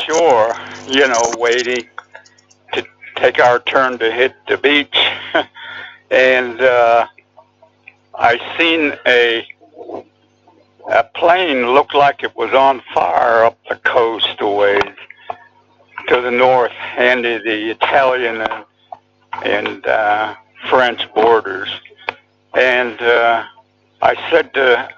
shore, waiting to take our turn to hit the beach. And I seen a plane looked like it was on fire up the coast a ways to the north, and the Italian and French borders. And I said to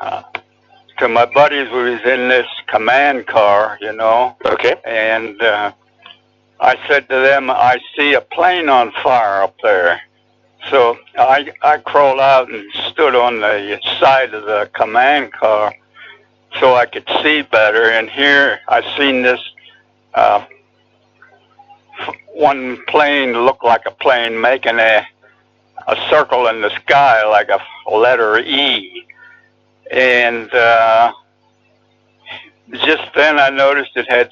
my buddies, we was in this command car, Okay. and I said to them, I see a plane on fire up there. So I crawled out and stood on the side of the command car so I could see better. And here I seen this one plane look like a plane making a circle in the sky like a letter E. And just then I noticed it had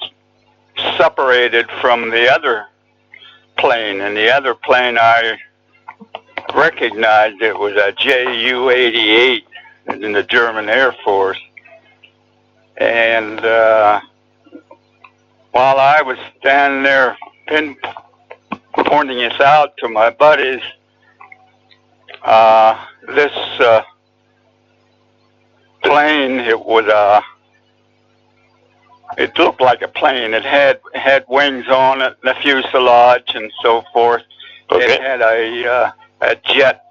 separated from the other plane, and the other plane I recognized it was a Ju-88 in the German Air Force. And while I was standing there pointing this out to my buddies, this plane, it looked like a plane. It had wings on it, the fuselage and so forth. Okay. It had a jet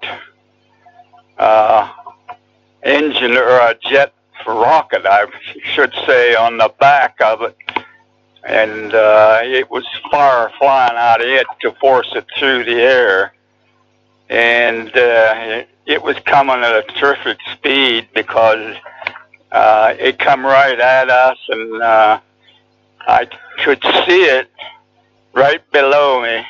engine, or a jet rocket, I should say, on the back of it. And it was fire flying out of it to force it through the air. And it was coming at a terrific speed because it come right at us, and I could see it right below me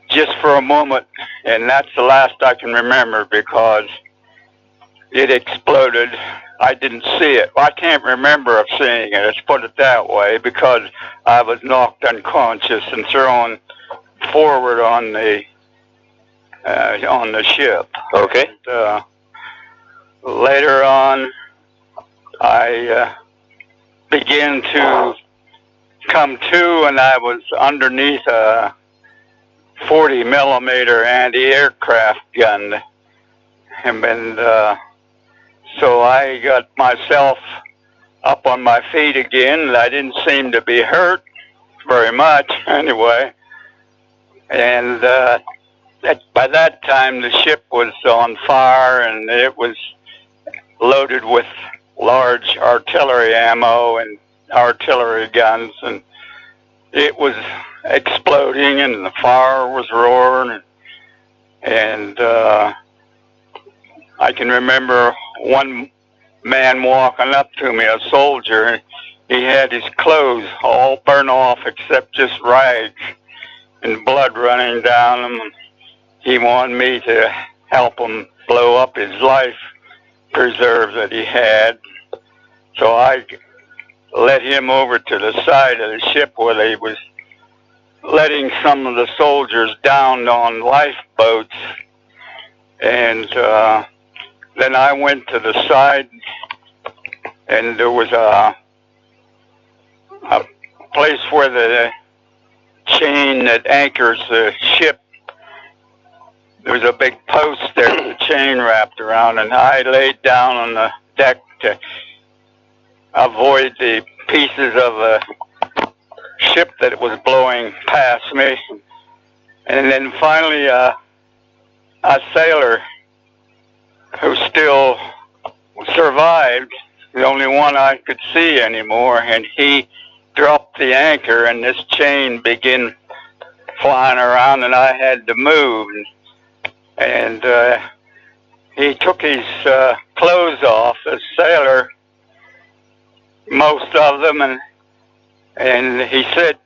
just for a moment, and that's the last I can remember because it exploded. I didn't see it. I can't remember of seeing it, let's put it that way, because I was knocked unconscious and thrown forward on the ship. Okay. And, later on, I began to come to, and I was underneath a 40 millimeter anti-aircraft gun, and so I got myself up on my feet again. I didn't seem to be hurt very much anyway, and by that time the ship was on fire, and it was loaded with large artillery ammo and artillery guns, and it was exploding, and the fire was roaring, and I can remember one man walking up to me, a soldier, and he had his clothes all burnt off except just rags and blood running down him. He wanted me to help him blow up his life preserve that he had. So I led him over to the side of the ship where they was letting some of the soldiers down on lifeboats. And then I went to the side, and there was a place where the chain that anchors the ship, there was a big post there with a chain wrapped around, and I laid down on the deck to avoid the pieces of the ship that was blowing past me. And then finally a sailor who still survived, the only one I could see anymore, and he dropped the anchor, and this chain began flying around, and I had to move. And he took his clothes off, the sailor, most of them, and he said,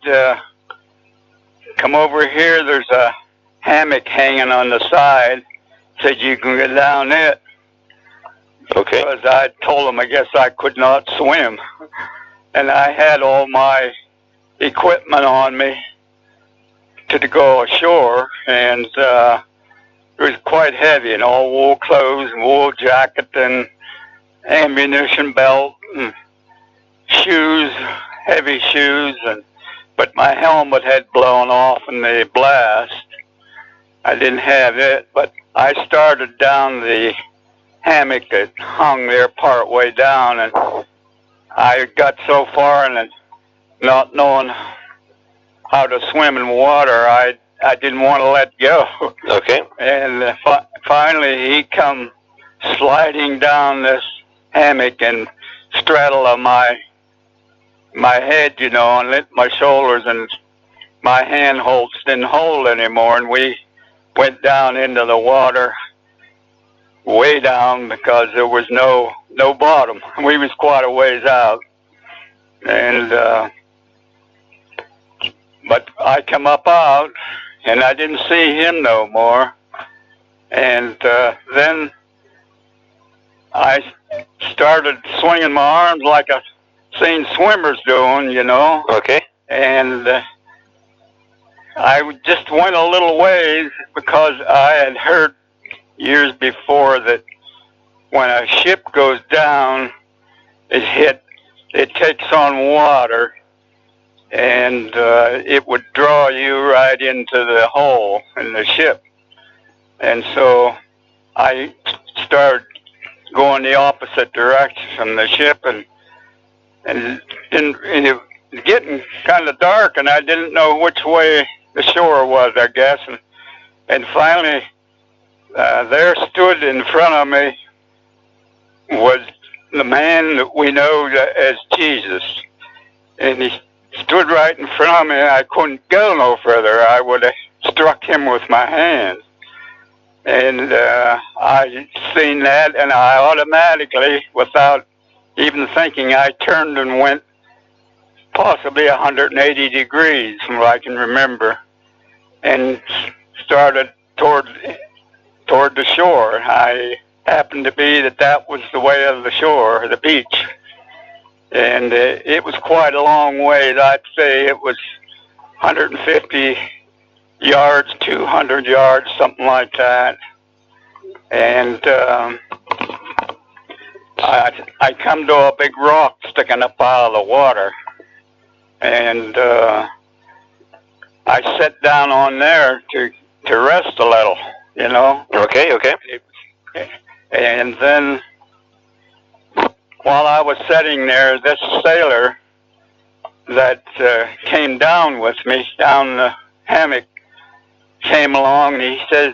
come over here, there's a hammock hanging on the side. Said you can get down it. Okay. Because I told him I guess I could not swim. And I had all my equipment on me to go ashore, and it was quite heavy, and all wool clothes and wool jacket and ammunition belt and shoes, heavy shoes, but my helmet had blown off in the blast. I didn't have it, but I started down the hammock that hung there part way down, and I got so far, and not knowing how to swim in water, I didn't want to let go. Okay. And finally, he come sliding down this hammock and straddled my head, you know, and lit my shoulders, and my handholds didn't hold anymore, and we went down into the water, way down, because there was no bottom. We was quite a ways out, and but I come up out, and I didn't see him no more, and then I started swinging my arms like I seen swimmers doing, you know. Okay. And I just went a little ways, because I had heard years before that when a ship goes down, it takes on water, and it would draw you right into the hole in the ship. And so I started going the opposite direction from the ship, and it was getting kind of dark, and I didn't know which way the shore was, I guess. And finally, there stood in front of me was the man that we know as Jesus. And he stood right in front of me, and I couldn't go no further. I would have struck him with my hand. And I seen that, and I automatically, without even thinking, I turned and went possibly 180 degrees from what I can remember, and started toward the shore. I happened to be that was the way of the shore, the beach. And it was quite a long way. I'd say it was 150 yards, 200 yards, something like that. And I come to a big rock sticking up out of the water. And I sat down on there to rest a little, you know. Okay, okay. And then while I was sitting there, this sailor that came down with me, down the hammock, came along, and he says,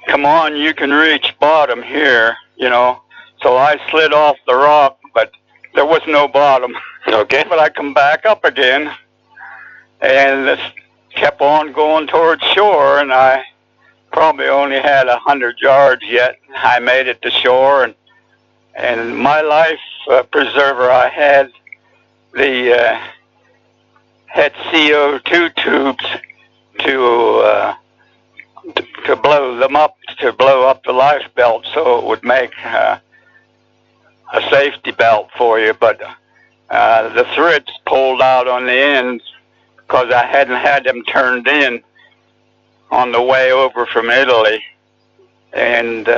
"Come on, you can reach bottom here," you know. So I slid off the rock, but there was no bottom. Okay. But I come back up again, and this kept on going towards shore, and I probably only had 100 yards yet. I made it to shore, and my life preserver, I had CO2 tubes to blow them up, to blow up the life belt, so it would make a safety belt for you. But the threads pulled out on the ends because I hadn't had them turned in on the way over from Italy, and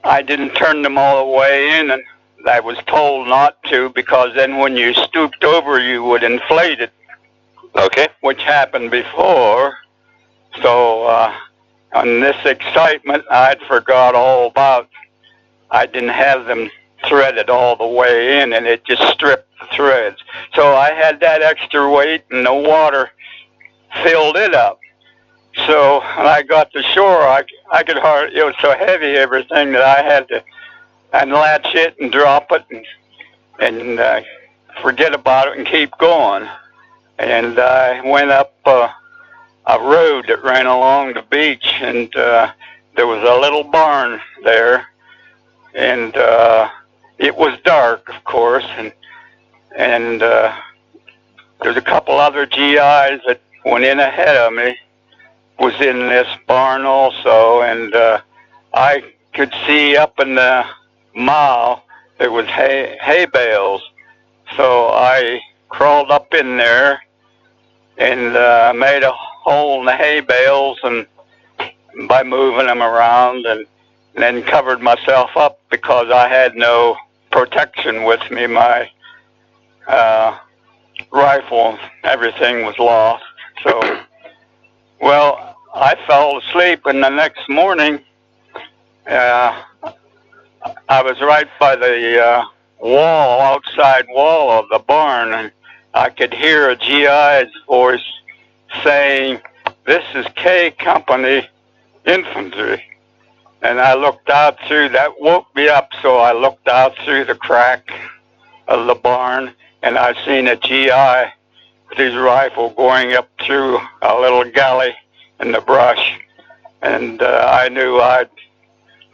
I didn't turn them all the way in, and I was told not to, because then when you stooped over, you would inflate it. Okay. Which happened before. So on this excitement, I'd forgot all about. I didn't have them threaded all the way in, and it just stripped the threads. So I had that extra weight, and the water filled it up. So when I got to shore, I could hardly, it was so heavy, everything, that I had to unlatch it and drop it and forget about it and keep going. And I went up a road that ran along the beach, and there was a little barn there, and it was dark, of course, and there's a couple other GIs that went in ahead of me, was in this barn also, and I could see up in the mow there was hay bales. So I crawled up in there and made a hole in the hay bales, and by moving them around, and then covered myself up because I had no protection with me. My rifle, everything was lost. So, well, I fell asleep, and the next morning, I was right by the outside wall of the barn, and I could hear a GI's voice saying, "This is K Company Infantry." And I looked out through, that woke me up, so I looked out through the crack of the barn, and I seen a GI with his rifle going up through a little gully in the brush. And I knew I'd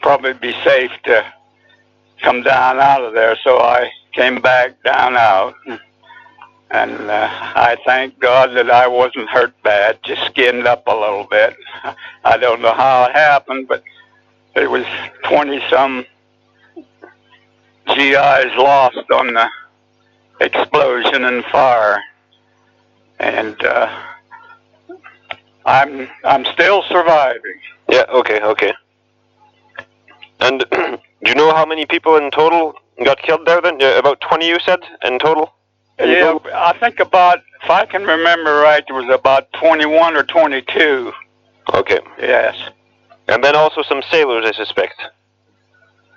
probably be safe to come down out of there, so I came back down out. And I thank God that I wasn't hurt bad, just skinned up a little bit. I don't know how it happened, but it was 20-some GIs lost on the explosion and fire. And I'm still surviving. Yeah, okay. And do you know how many people in total got killed there then? About 20 you said in total? Yeah, I think about, if I can remember right, there was about 21 or 22. Okay. Yes. And then also some sailors, I suspect.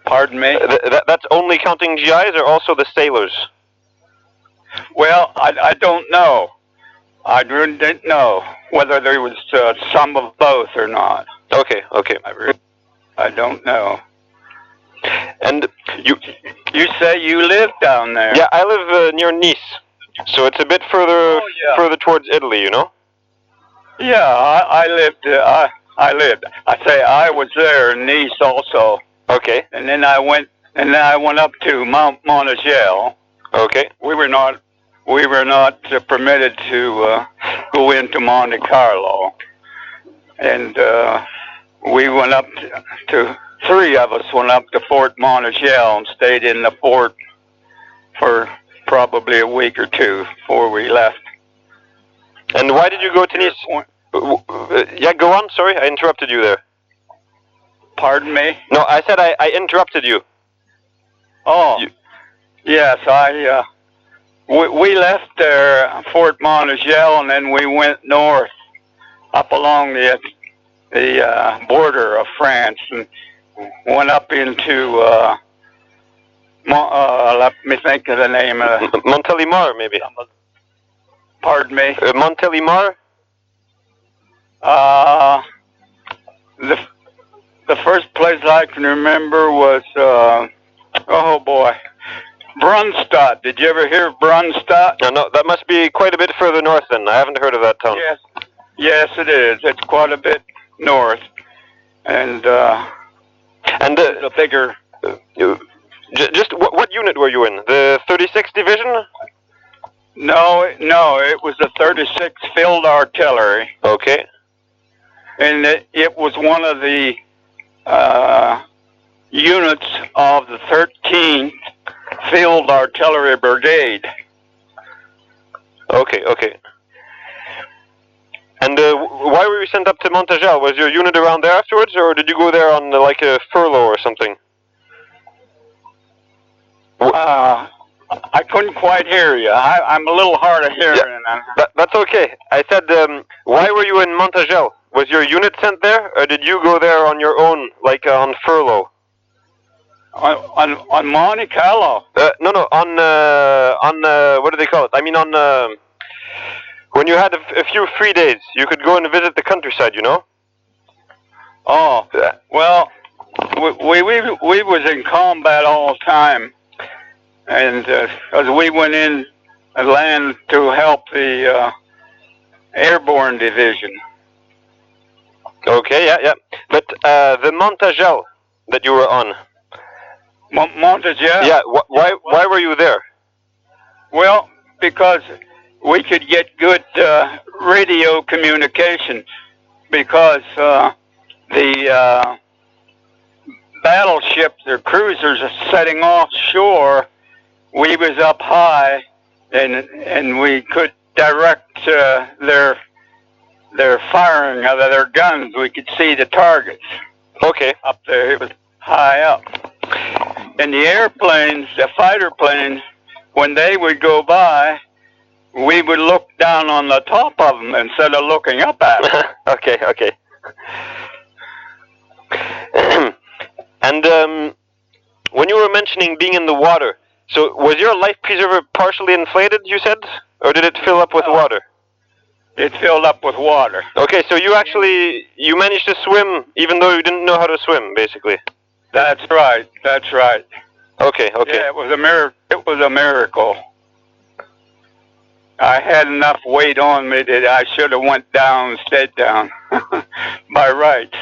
Pardon me? That's only counting GIs or also the sailors? Well, I don't know. I really didn't know whether there was some of both or not. Okay. I don't know. And you say you live down there? Yeah, I live near Nice, so it's a bit further towards Italy, you know? Yeah, I lived. I was there in Nice also. Okay. And then I went up to Mount Montigel. Okay. We were not permitted to go into Monte Carlo, and we went up to 3 of us went up to Fort Montigel and stayed in the fort for probably a week or 2 before we left. And why did you go to Nice? Yeah, go on. Sorry, I interrupted you there. Pardon me? No, I said I interrupted you. Oh, yes, we left there, Fort Montigel, and then we went north, up along the border of France, and went up into, let me think of the name. Montélimar, maybe. Pardon me? Montélimar? The first place I can remember was, oh boy, Brunstadt. Did you ever hear of Brunstadt? No, that must be quite a bit further north then. I haven't heard of that town. Yes, it is. It's quite a bit north, and a bigger. Just what unit were you in? The 36th Division? No, it was the 36th Field Artillery. Okay. And it was one of the units of the 13th Field Artillery Brigade. Okay. And why were you sent up to Montigel? Was your unit around there afterwards, or did you go there on like a furlough or something? I couldn't quite hear you. I'm a little hard of hearing. Yeah, that's okay. I said, why were you in Montigel? Was your unit sent there, or did you go there on your own, like on furlough? On Monte Carlo? No, on what do they call it? I mean on when you had a few free days, you could go and visit the countryside, you know? Oh, well, we was in combat all the time, and as we went in land to help the airborne division. Okay, yeah. But the Montigel that you were on. Montigel? Yeah, why were you there? Well, because we could get good radio communication, because the battleships or cruisers are setting offshore. We was up high, and we could direct their firing of their guns. We could see the targets. Okay. Up there, it was high up. And the airplanes, the fighter planes, when they would go by, we would look down on the top of them instead of looking up at them. Okay, okay. And when you were mentioning being in the water, so was your life preserver partially inflated, you said? Or did it fill up with water? It filled up with water. Okay, so you managed to swim even though you didn't know how to swim, basically. That's right. That's right. Okay, okay. Yeah, it was a miracle. I had enough weight on me that I should have went down, stayed down, by right.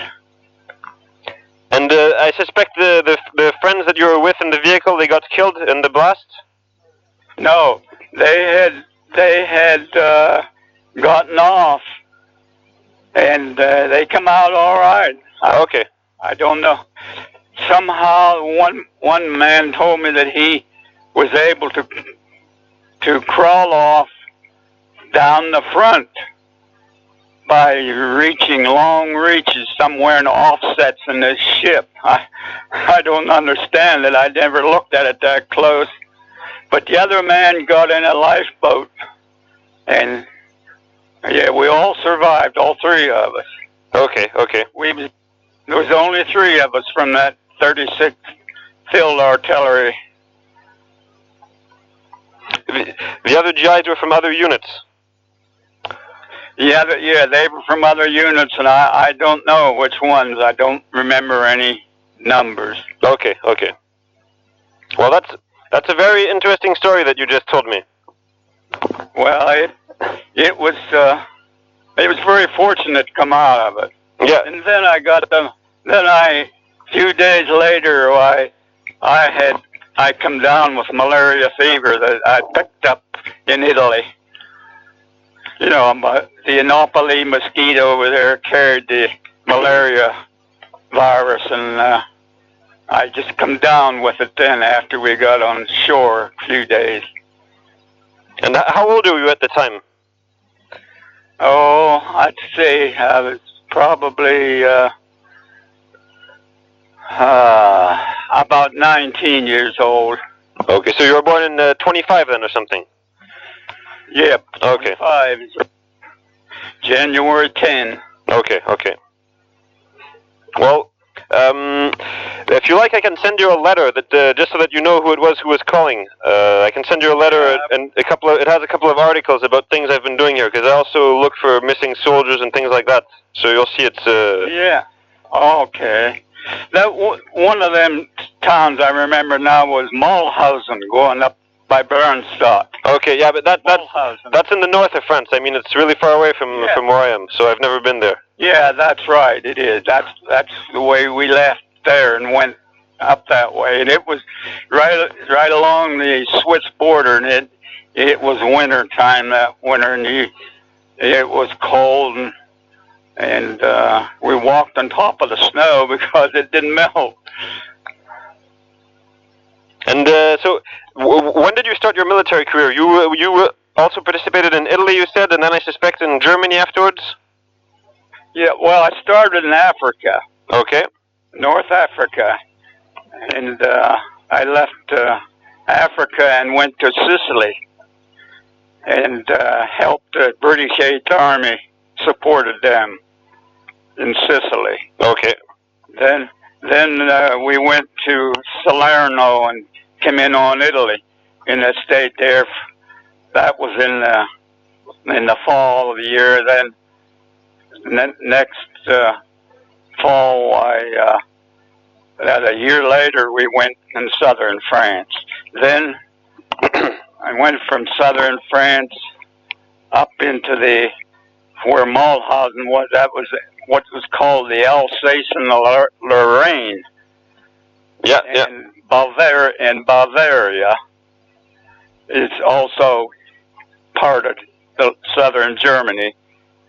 And I suspect the friends that you were with in the vehicle, they got killed in the blast? No, they had gotten off, and they come out all right. Okay. I don't know. Somehow, one man told me that he was able to crawl off down the front by reaching long reaches somewhere in offsets in this ship. I don't understand it. I never looked at it that close. But the other man got in a lifeboat, and yeah, we all survived, all three of us. Okay, okay. There was only three of us from that 36th Field Artillery. The other GIs were from other units? Yeah, they were from other units, and I don't know which ones. I don't remember any numbers. Okay, okay. Well, that's a very interesting story that you just told me. Well, it was very fortunate to come out of it. Yeah. And then a few days later, I come down with malaria fever that I picked up in Italy. You know, the Anopoli mosquito over there carried the malaria virus, and I just come down with it then after we got on shore a few days. And how old were you at the time? Oh, I'd say I was probably about 19 years old. Okay, so you were born in 25 then or something? Yep. Okay. 25. January 10. Okay, okay. Well, if you like, I can send you a letter that just so that you know who it was who was calling. I can send you a letter, and it has a couple of articles about things I've been doing here, because I also look for missing soldiers and things like that. So you'll see it's. Yeah. Okay. That one of them towns I remember now was Mulhausen, going up by Bernstadt. Okay, yeah, but that's in the north of France. I mean, it's really far away from where I am, so I've never been there. Yeah, that's right. It is. That's the way we left there and went up that way, and it was right along the Swiss border, and it was winter time that winter, and it was cold, and we walked on top of the snow because it didn't melt. And so, when did you start your military career? You also participated in Italy, you said, and then I suspect in Germany afterwards? Yeah, well, I started in Africa. Okay. North Africa. And I left Africa and went to Sicily and helped the British 8th Army, supported them in Sicily. Okay. Then we went to Salerno and came in on Italy, and I stayed there. That was in the fall of the year. Then next fall, a year later, we went in southern France. Then I went from southern France up into where Mulhausen was. That was what was called the Alsace and the Lorraine. Yeah, and Bavaria is also part of southern Germany,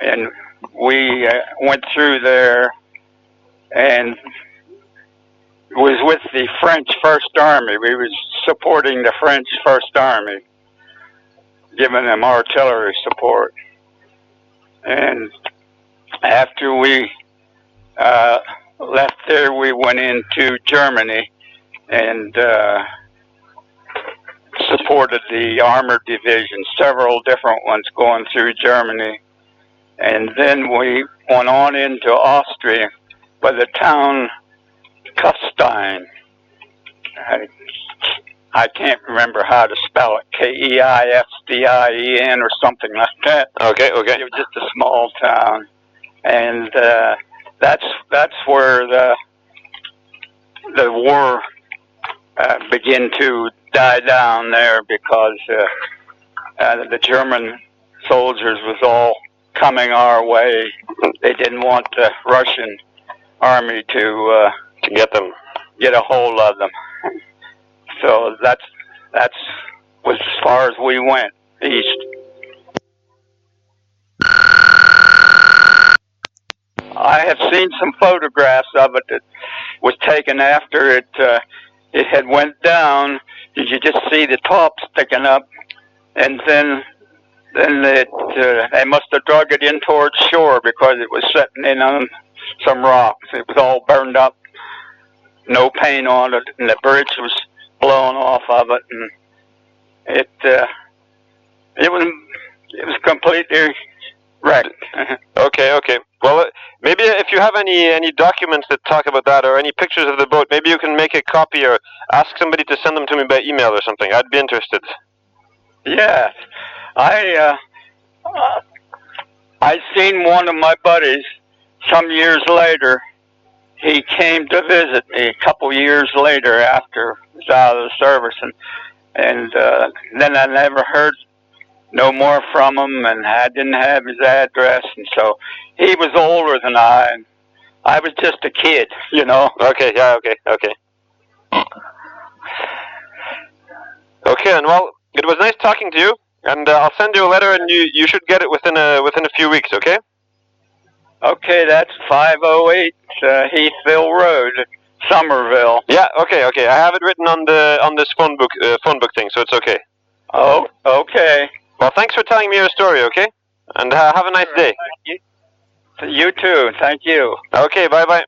and we went through there and was with the French First Army. We was supporting the French First Army, giving them artillery support. And after we left there, we went into Germany, and supported the armored division, several different ones going through Germany. And then we went on into Austria by the town Kufstein. I can't remember how to spell it, Keistien or something like that. Okay, okay. It was just a small town. And that's where the war began to die down there, because the German soldiers was all coming our way. They didn't want the Russian army to get a hold of them. So that's was as far as we went east. I have seen some photographs of it that was taken after it had went down. You just see the top sticking up, and then they must have drug it in towards shore because it was sitting in on some rocks. It was all burned up, no paint on it, and the bridge was blown off of it, and it was completely wrecked. Okay, okay. Well, maybe if you have any documents that talk about that, or any pictures of the boat, maybe you can make a copy or ask somebody to send them to me by email or something. I'd be interested. Yes, I seen one of my buddies some years later. He came to visit me a couple years later after he was out of the service, and then I never heard no more from him, and I didn't have his address, and so he was older than I, and I was just a kid, you know. Okay, yeah, okay. Okay, and well, it was nice talking to you, and I'll send you a letter, and you should get it within a few weeks, okay? Okay, that's 508 Heathville Road, Somerville. Yeah, okay. I have it written on this phone book thing, so it's okay. Oh, okay. Well, thanks for telling me your story, okay? And have a nice day. You too. Thank you. Okay, bye-bye.